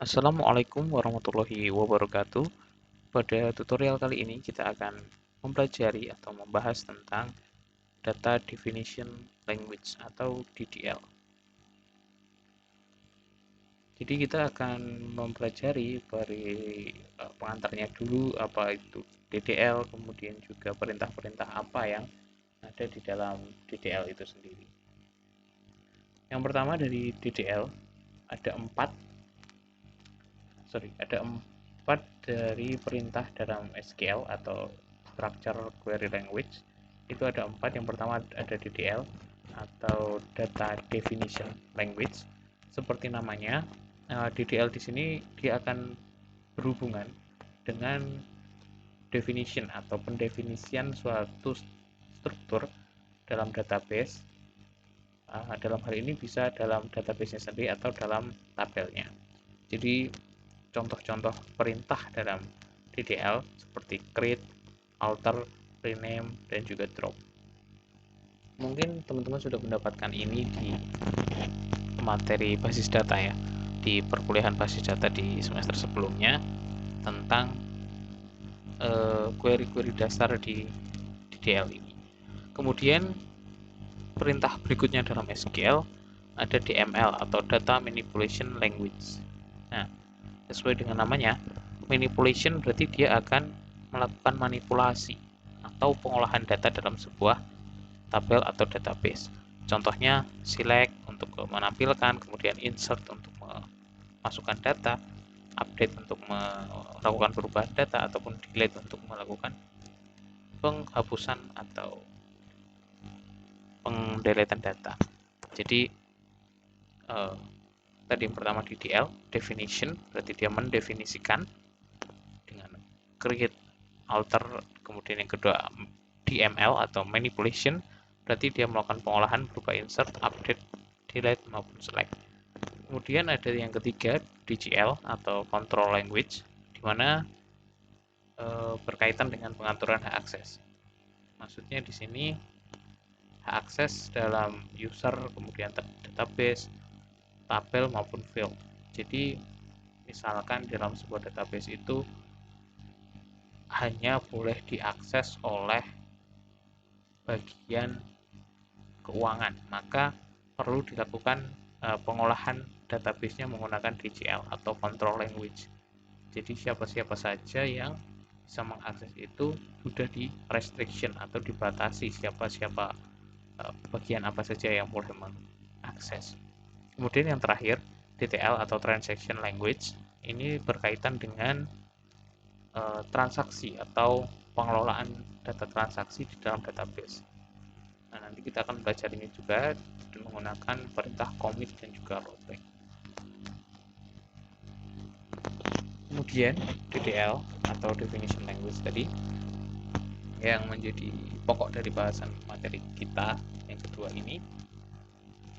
Assalamualaikum warahmatullahi wabarakatuh. Pada tutorial kali ini kita akan mempelajari atau membahas tentang Data Definition Language atau DDL. Jadi kita akan mempelajari dari pengantarnya dulu apa itu DDL, kemudian juga perintah-perintah apa yang ada di dalam DDL itu sendiri. Yang pertama dari DDL ada empat dari perintah dalam SQL atau Structure Query Language. Itu ada empat. Yang pertama ada DDL atau Data Definition Language. Seperti namanya, DDL di sini dia akan berhubungan dengan definition atau pendefinisian suatu struktur dalam database. Dalam hal ini bisa dalam database-nya sendiri atau dalam tabelnya. Jadi contoh-contoh perintah dalam DDL seperti create, alter, rename, dan juga drop. Mungkin teman-teman sudah mendapatkan ini di materi basis data ya, di perkuliahan basis data di semester sebelumnya tentang query-query dasar di DDL ini. Kemudian perintah berikutnya dalam SQL ada DML atau Data Manipulation Language. Nah, sesuai dengan namanya, manipulation berarti dia akan melakukan manipulasi atau pengolahan data dalam sebuah tabel atau database. Contohnya select untuk menampilkan, kemudian insert untuk memasukkan data, update untuk melakukan perubahan data, ataupun delete untuk melakukan penghapusan atau pendeletan data. Jadi tadi yang pertama DDL, definition, berarti dia mendefinisikan dengan create, alter, kemudian yang kedua DML atau manipulation, berarti dia melakukan pengolahan berupa insert, update, delete, maupun select. Kemudian ada yang ketiga DGL atau control language, di mana berkaitan dengan pengaturan hak akses. Maksudnya di sini hak akses dalam user, kemudian database, tabel maupun field. Jadi misalkan dalam sebuah database itu hanya boleh diakses oleh bagian keuangan, maka perlu dilakukan pengolahan database-nya menggunakan DGL atau control language. Jadi siapa-siapa saja yang bisa mengakses itu sudah di restriction atau dibatasi siapa-siapa bagian apa saja yang boleh mengakses. Kemudian yang terakhir, TTL atau Transaction Language, ini berkaitan dengan transaksi atau pengelolaan data transaksi di dalam database. Nah, nanti kita akan belajar ini juga menggunakan perintah commit dan juga rollback. Kemudian DDL atau Definition Language tadi yang menjadi pokok dari bahasan materi kita yang kedua ini.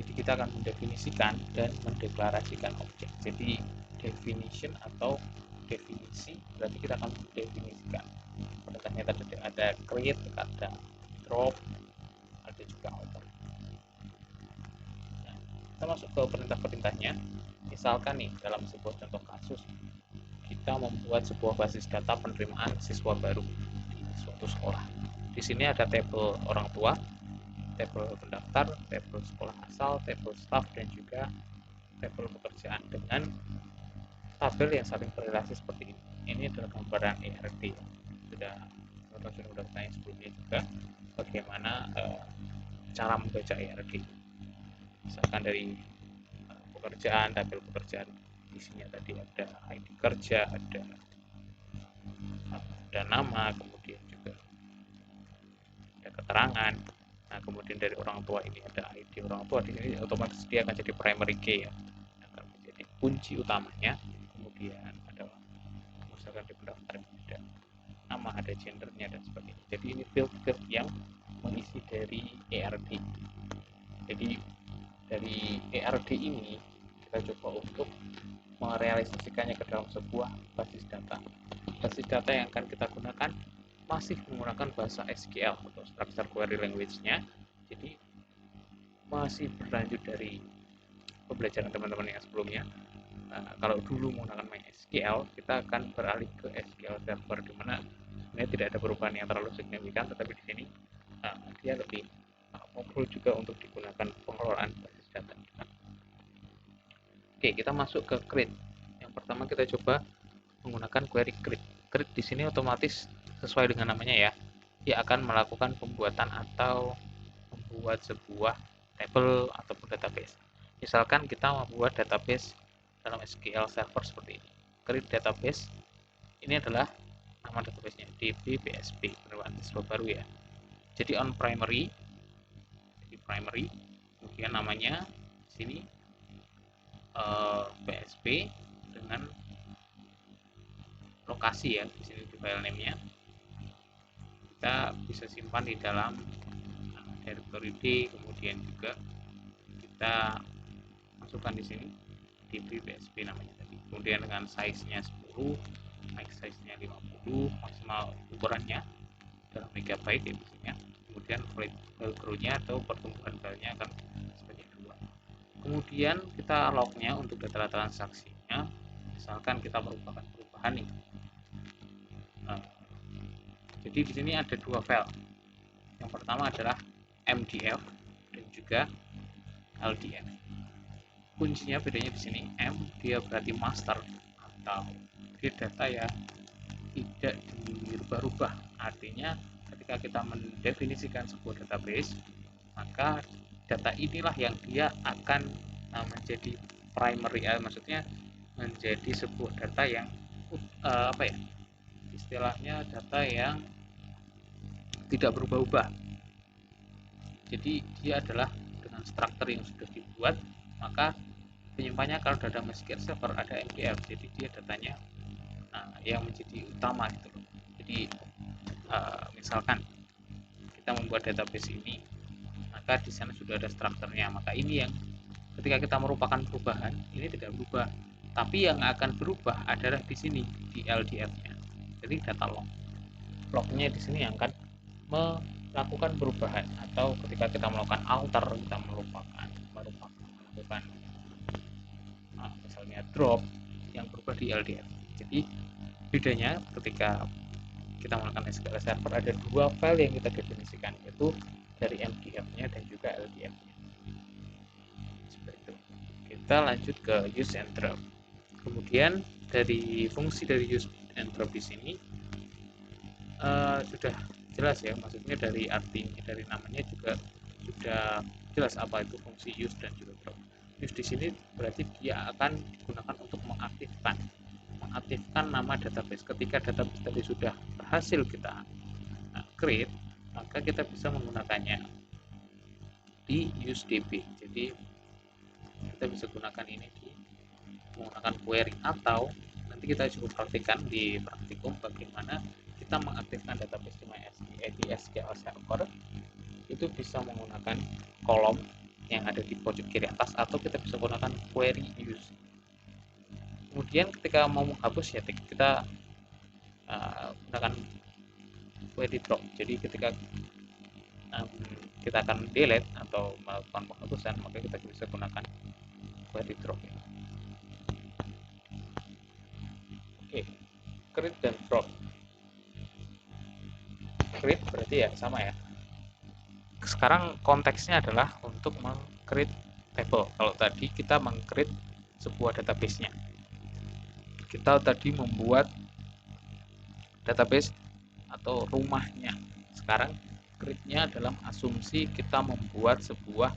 Jadi kita akan mendefinisikan dan mendeklarasikan objek. Jadi definition atau definisi berarti kita akan mendefinisikan. Perintahnya tadi ada create, ada drop, ada juga alter. Nah, kita masuk ke perintah-perintahnya. Misalkan nih dalam sebuah contoh kasus kita membuat sebuah basis data penerimaan siswa baru di suatu sekolah. Di sini ada tabel orang tua, tabel pendaftar, tabel sekolah asal, tabel staff, dan juga tabel pekerjaan dengan tabel yang saling berrelasi seperti ini. Ini adalah gambaran ERD. Sudah bertanya sebelumnya juga bagaimana cara membaca ERD. Misalkan dari pekerjaan, tabel pekerjaan, isinya tadi ada ID kerja, ada nama, kemudian juga ada keterangan. Nah, kemudian dari orang tua ini ada ID orang tua, di sini otomatis dia akan jadi primary key ya, akan menjadi kunci utamanya. Kemudian ada misalkan di pendaftar ada nama, ada gendernya dan sebagainya. Jadi ini field-field yang mengisi dari ERD. Jadi dari ERD ini kita coba untuk merealisasikannya ke dalam sebuah basis data. Basis data yang akan kita gunakan masih menggunakan bahasa SQL atau Structure Query Language-nya. Jadi masih berlanjut dari pembelajaran teman-teman yang sebelumnya. Kalau dulu menggunakan SQL, kita akan beralih ke SQL Server, di mana sebenarnya tidak ada perubahan yang terlalu signifikan, tetapi di sini dia lebih powerful juga untuk digunakan pengelolaan basis data. Oke, kita masuk ke create. Yang pertama kita coba menggunakan query create. Create di sini otomatis sesuai dengan namanya ya, dia akan melakukan pembuatan atau membuat sebuah table ataupun database. Misalkan kita membuat database dalam SQL Server seperti ini. Create database, ini adalah nama databasenya, DB-BSP, penerimaan siswa baru ya. Jadi on primary, kemudian namanya di sini BSP dengan lokasi ya, di sini di file name-nya. Kita bisa simpan di dalam directory D, kemudian juga kita masukkan di sini DB-BSP namanya tadi. Kemudian dengan size-nya 10, max size-nya 50, maksimal ukurannya dalam megabyte ya biasanya. Kemudian file grow-nya atau pertumbuhan filenya akan sebanyak 2. Kemudian kita log-nya untuk data transaksinya, misalkan kita merupakan perubahan nih. Jadi di sini ada 2 file. Yang pertama adalah MDF dan juga LDF. Kuncinya bedanya di sini, M dia berarti master atau dia data yang tidak dirubah-rubah. Artinya ketika kita mendefinisikan sebuah database, maka data inilah yang dia akan menjadi primary, maksudnya menjadi sebuah data yang istilahnya data yang tidak berubah-ubah. Jadi dia adalah dengan struktur yang sudah dibuat, maka penyimpannya kalau dalam SQL Server ada MDF, jadi dia datanya yang menjadi utama gitu loh. Jadi misalkan kita membuat database ini, maka di sana sudah ada strukturnya, maka ini yang ketika kita merupakan perubahan ini tidak berubah, tapi yang akan berubah adalah di sini di LDF-nya. Jadi data lognya di sini yang akan melakukan perubahan, atau ketika kita melakukan alter, kita melakukan misalnya drop, yang berubah di LDF. Jadi bedanya ketika kita melakukan SQL Server ada 2 file yang kita definisikan, yaitu dari MDF-nya dan juga LDF-nya. Seperti itu. Kita lanjut ke use and drop. Kemudian dari fungsi dari use and drop di sini sudah jelas ya, maksudnya dari artinya, dari namanya juga sudah jelas apa itu fungsi use dan juga drop. Use di sini berarti dia akan digunakan untuk mengaktifkan nama database. Ketika database tadi sudah berhasil kita create, maka kita bisa menggunakannya di useDB. Jadi kita bisa gunakan ini di menggunakan query, atau nanti kita cukup praktikkan di praktikum bagaimana kita mengaktifkan database di SQL Server. Itu bisa menggunakan kolom yang ada di pojok kiri atas, atau kita bisa gunakan query use. Kemudian ketika mau menghapus ya kita gunakan query drop. Jadi ketika kita akan delete atau melakukan penghapusan, maka kita bisa gunakan query drop. Oke, create dan drop. Create berarti ya sama ya. Sekarang konteksnya adalah untuk meng-create table. Kalau tadi kita meng-create sebuah database-nya, kita tadi membuat database atau rumahnya. Sekarang create-nya adalah asumsi kita membuat sebuah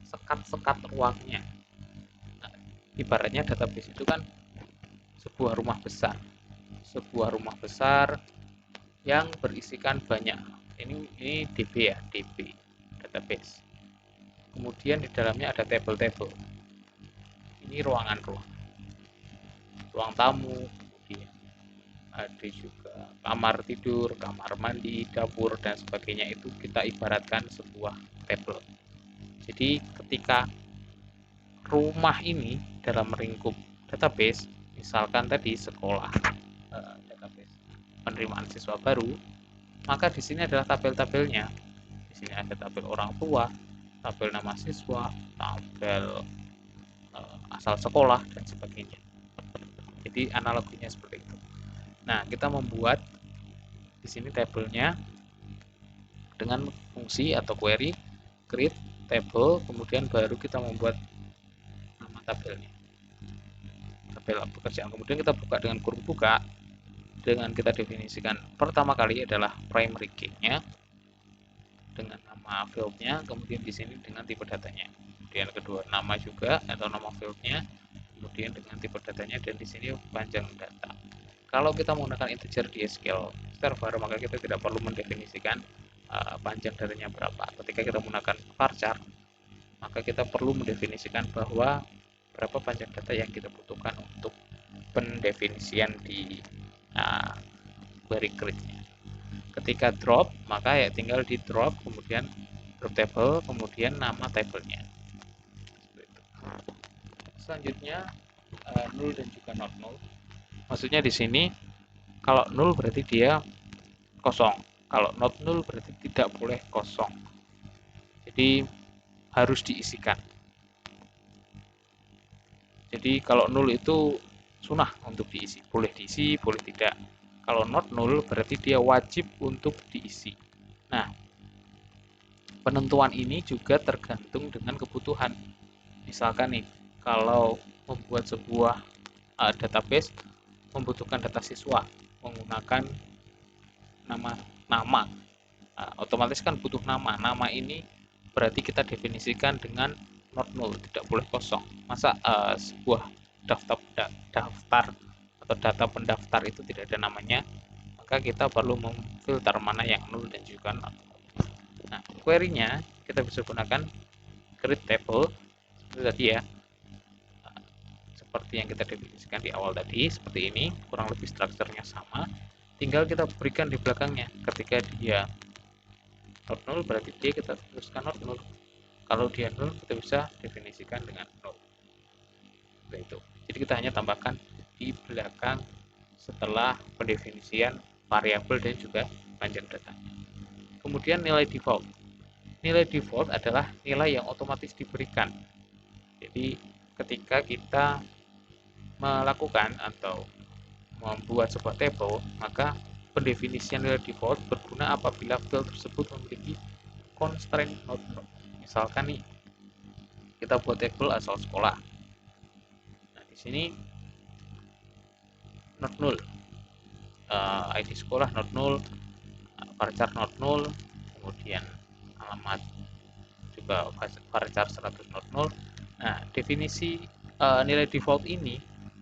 sekat-sekat ruangnya. Nah, ibaratnya database itu kan sebuah rumah besar yang berisikan banyak. Ini DB ya, DB database. Kemudian di dalamnya ada table-table. Ini ruang tamu, kemudian ada juga kamar tidur, kamar mandi, dapur dan sebagainya. Itu kita ibaratkan sebuah table. Jadi ketika rumah ini dalam lingkup database, misalkan tadi sekolah, database penerimaan siswa baru, maka di sini adalah tabel-tabelnya. Di sini ada tabel orang tua, tabel nama siswa, tabel asal sekolah dan sebagainya. Jadi analoginya seperti itu. Nah, kita membuat di sini tabelnya dengan fungsi atau query create table, kemudian baru kita membuat nama tabelnya, tabel pekerjaan. Kemudian kita buka dengan kurung buka, dengan kita definisikan pertama kali adalah primary key-nya dengan nama field-nya, kemudian di sini dengan tipe datanya. Kemudian kedua nama juga atau nama field-nya, kemudian dengan tipe datanya, dan di sini panjang data. Kalau kita menggunakan integer di SQL Server, maka kita tidak perlu mendefinisikan panjang datanya berapa. Ketika kita menggunakan varchar, maka kita perlu mendefinisikan bahwa berapa panjang data yang kita butuhkan untuk pendefinisian di query create-nya. Ketika drop, maka ya tinggal di drop, kemudian drop table, kemudian nama tabelnya. Selanjutnya null dan juga not null. Maksudnya di sini kalau null berarti dia kosong, kalau not null berarti tidak boleh kosong. Jadi harus diisikan. Jadi kalau null itu sunnah untuk diisi, boleh diisi, boleh tidak. Kalau not null berarti dia wajib untuk diisi. Nah, penentuan ini juga tergantung dengan kebutuhan. Misalkan nih, kalau membuat sebuah database membutuhkan data siswa menggunakan nama, otomatis kan butuh nama. Nama ini berarti kita definisikan dengan not null, tidak boleh kosong. Masa sebuah daftar atau data pendaftar itu tidak ada namanya? Maka kita perlu memfilter mana yang null dan juga not null. Nah, query-nya kita bisa gunakan create table seperti tadi ya, seperti yang kita definisikan di awal tadi, seperti ini, kurang lebih strukturnya sama. Tinggal kita berikan di belakangnya. Ketika dia not null berarti dia kita tuliskan not null. Kalau dia null kita bisa definisikan dengan null. Itu. Jadi kita hanya tambahkan di belakang setelah pendefinisian variabel dan juga panjang data. Kemudian nilai default. Nilai default adalah nilai yang otomatis diberikan. Jadi ketika kita melakukan atau membuat sebuah table, maka pendefinisian nilai default berguna apabila field tersebut memiliki constraint not null. Misalkan nih, kita buat table asal sekolah. Nah, di sini not null, ID sekolah not null, varchar not null, kemudian alamat juga varchar 100 not null. Nah, definisi nilai default ini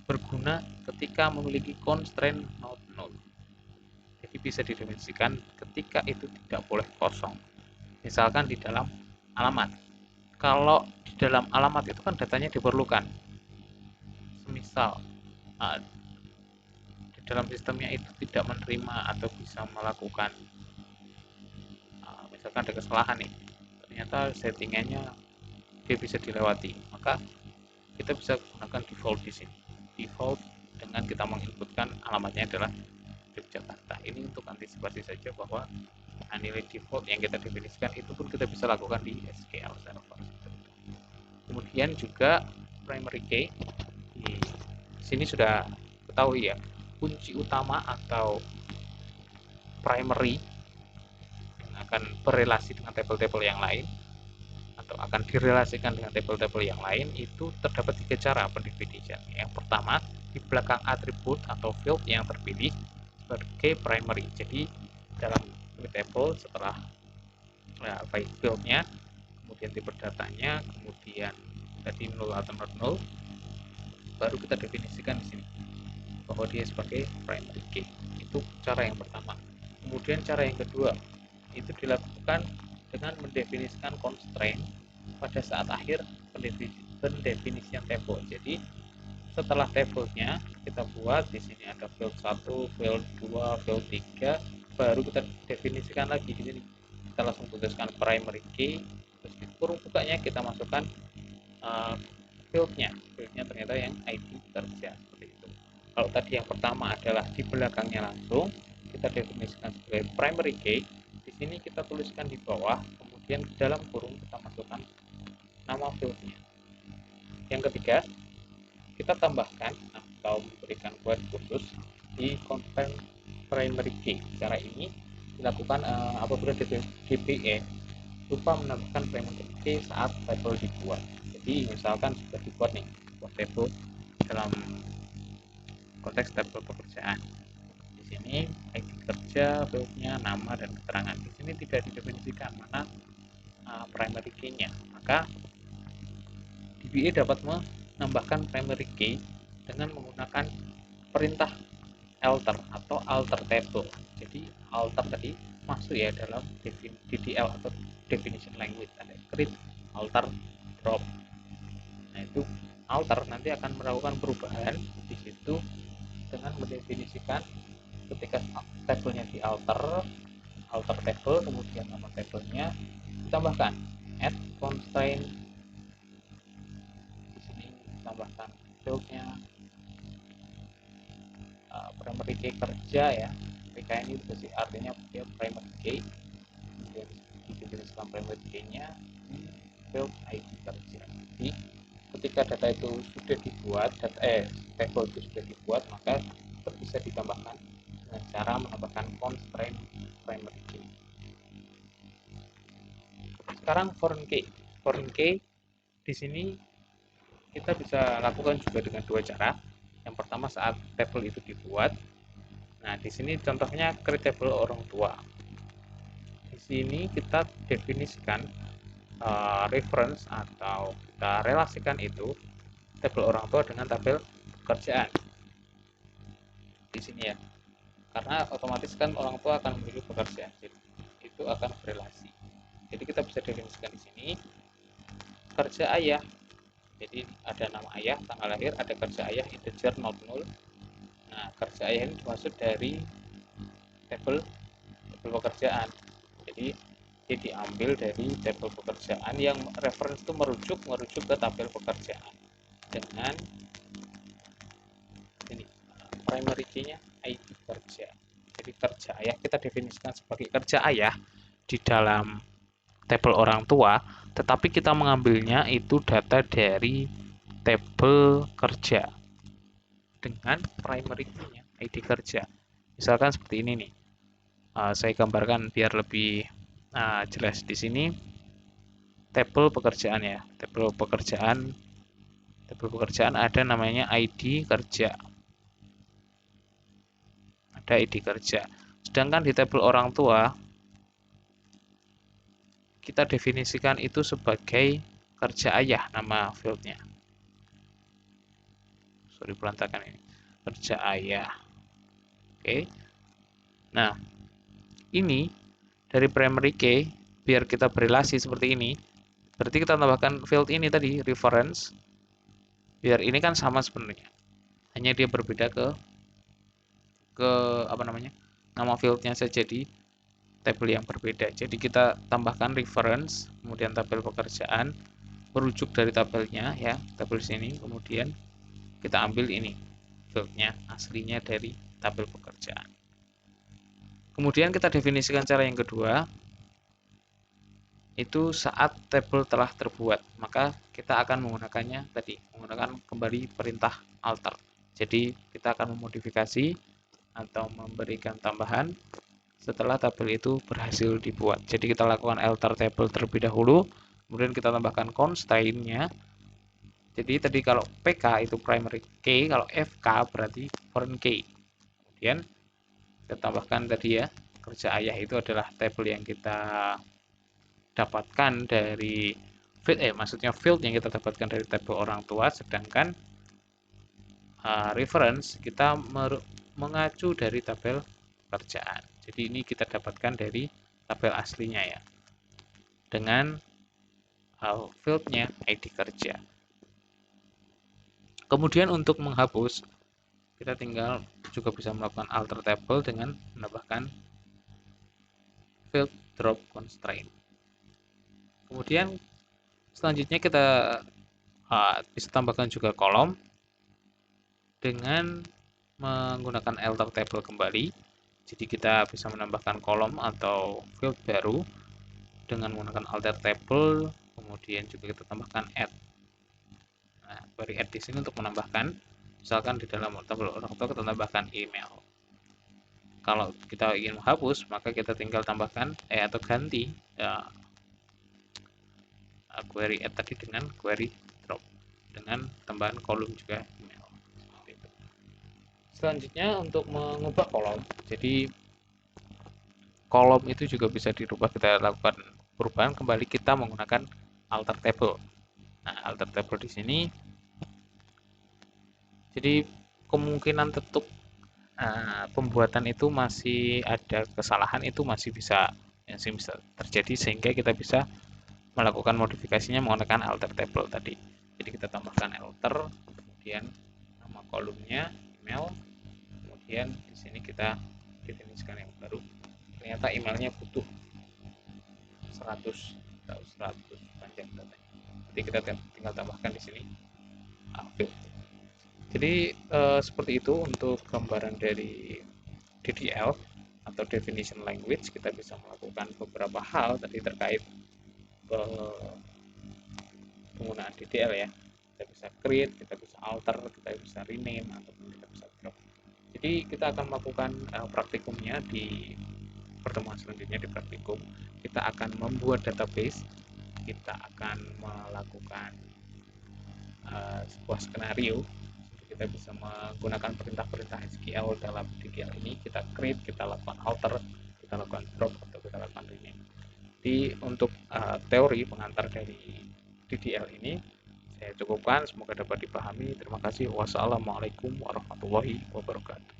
berguna ketika memiliki constraint not null. Jadi bisa didefinisikan ketika itu tidak boleh kosong. Misalkan di dalam alamat. Kalau di dalam alamat itu kan datanya diperlukan. Semisal di dalam sistemnya itu tidak menerima atau bisa melakukan misalkan ada kesalahan nih, ternyata settingannya dia bisa dilewati, maka kita bisa gunakan default di sini. Default dengan kita menginputkan alamatnya adalah Yogyakarta. Ini untuk antisipasi saja bahwa nilai default yang kita definisikan itu pun kita bisa lakukan di SQL Server. Kemudian juga primary key. Di sini sudah ketahui ya, kunci utama atau primary yang akan berrelasi dengan table-table yang lain atau akan direlasikan dengan table-table yang lain itu terdapat 3 cara pendefinisian. Yang pertama, di belakang atribut atau field yang terpilih sebagai primary. Jadi dalam table setelah field-nya, kemudian tipe datanya, kemudian tadi null atau not null, baru kita definisikan di sini bahwa dia sebagai primary key. Itu cara yang pertama. Kemudian cara yang kedua itu dilakukan dengan mendefinisikan constraint pada saat akhir pendefinisian table. Jadi setelah tabelnya kita buat di sini ada field 1, field 2, field 3, baru kita definisikan lagi di sini. Kita langsung tuliskan primary key, terus di kurung bukanya kita masukkan fieldnya ternyata yang ID kerja seperti itu. Kalau tadi yang pertama adalah di belakangnya langsung kita definisikan sebagai primary key, di sini kita tuliskan di bawah, kemudian di dalam kurung kita masukkan nama fieldnya. Yang ketiga, kita tambahkan, atau memberikan query khusus di content primary key. Cara ini dilakukan apabila DBE lupa menambahkan primary key saat table dibuat. Jadi misalkan sudah dibuat nih sebuah table dalam konteks tabel pekerjaan. Di sini ID kerja, fieldnya, nama dan keterangan. Di sini tidak didefinisikan mana primary key-nya. Maka DBA dapat menambahkan primary key dengan menggunakan perintah alter atau alter table. Jadi alter tadi masuk ya dalam DDL atau definition language, ada create, alter, drop. Nah itu alter nanti akan melakukan perubahan di situ dengan mendefinisikan ketika tabelnya di alter table, kemudian nama tabelnya ditambahkan add constraint, di sini ditambahkan fieldnya primary key kerja ya. PK ini artinya dia primary key, kemudian didefinisikan primary key-nya field ID kerja. Jadi ketika data itu sudah dibuat, table itu sudah dibuat, maka itu bisa ditambahkan dengan cara menambahkan constraint primary key. Sekarang foreign key. Foreign key di sini kita bisa lakukan juga dengan dua cara. Yang pertama saat table itu dibuat. Nah, di sini contohnya create table orang tua. Di sini kita definisikan reference atau kita relasikan itu tabel orang tua dengan tabel pekerjaan. Di sini ya. Karena otomatis kan orang tua akan memilih pekerjaan. Jadi itu akan berelasi. Jadi kita bisa definisikan di sini kerja ayah. Jadi ada nama ayah, tanggal lahir, ada kerja ayah integer not null. Nah, kerja ayah ini dimaksud dari tabel pekerjaan. Jadi dia diambil dari tabel pekerjaan yang reference itu merujuk ke tabel pekerjaan dengan ini primary key-nya ID kerja. Jadi kerja ayah kita definisikan sebagai kerja ayah di dalam tabel orang tua, tetapi kita mengambilnya itu data dari tabel kerja dengan primary key-nya ID kerja. Misalkan seperti ini nih. Saya gambarkan biar lebih jelas di sini. Tabel pekerjaan ya. Tabel pekerjaan ada namanya ID kerja. Ada ID kerja. Sedangkan di tabel orang tua kita definisikan itu sebagai kerja ayah nama fieldnya. Sorry berantakan ini. Kerja ayah. Oke. Nah, ini dari primary key biar kita berelasi seperti ini. Berarti kita tambahkan field ini tadi reference. Biar ini kan sama sebenarnya. Hanya dia berbeda ke apa namanya? Nama fieldnya saja di tabel yang berbeda. Jadi kita tambahkan reference, kemudian tabel pekerjaan, merujuk dari tabelnya ya, tabel sini, kemudian kita ambil ini fieldnya aslinya dari tabel pekerjaan. Kemudian kita definisikan cara yang kedua, itu saat tabel telah terbuat, maka kita akan menggunakannya tadi, menggunakan kembali perintah alter. Jadi kita akan memodifikasi atau memberikan tambahan setelah tabel itu berhasil dibuat. Jadi kita lakukan alter table terlebih dahulu, kemudian kita tambahkan constraint-nya. Jadi tadi kalau PK itu primary key, kalau FK berarti foreign key. Kemudian kita tambahkan tadi ya, kerja ayah itu adalah tabel yang kita dapatkan dari maksudnya field yang kita dapatkan dari tabel orang tua, sedangkan reference kita mengacu dari tabel pekerjaan. Jadi ini kita dapatkan dari tabel aslinya ya, dengan fieldnya ID kerja. Kemudian untuk menghapus, kita tinggal juga bisa melakukan alter table dengan menambahkan field drop constraint. Kemudian selanjutnya kita bisa tambahkan juga kolom dengan menggunakan alter table kembali. Jadi kita bisa menambahkan kolom atau field baru dengan menggunakan alter table, kemudian juga kita tambahkan add. Nah, query add di sini untuk menambahkan Misalkan di dalam tabel orang tua kita tambahkan email. Kalau kita ingin menghapus, maka kita tinggal tambahkan atau ganti query add tadi dengan query drop dengan tambahan kolom juga email. Seperti itu. Selanjutnya untuk mengubah kolom, jadi kolom itu juga bisa dirubah, kita lakukan perubahan kembali, kita menggunakan alter table. Nah, alter table di sini, jadi kemungkinan tetap pembuatan itu masih ada kesalahan, itu masih bisa terjadi, sehingga kita bisa melakukan modifikasinya menggunakan alter table tadi. Jadi kita tambahkan alter, kemudian nama kolomnya email, kemudian di sini kita definisikan yang baru. Ternyata emailnya butuh 100 atau 100 panjang datanya. Jadi kita tinggal tambahkan di sini 50. Jadi seperti itu untuk gambaran dari DDL atau definition language. Kita bisa melakukan beberapa hal tadi terkait penggunaan DDL ya. Kita bisa create, kita bisa alter, kita bisa rename, ataupun kita bisa drop. Jadi kita akan melakukan praktikumnya di pertemuan selanjutnya. Di praktikum kita akan membuat database, kita akan melakukan sebuah skenario. Kita bisa menggunakan perintah-perintah SQL dalam DDL ini. Kita create, kita lakukan alter, kita lakukan drop, atau kita lakukan rename. Jadi untuk teori pengantar dari DDL ini saya cukupkan, semoga dapat dipahami. Terima kasih. Wassalamualaikum warahmatullahi wabarakatuh.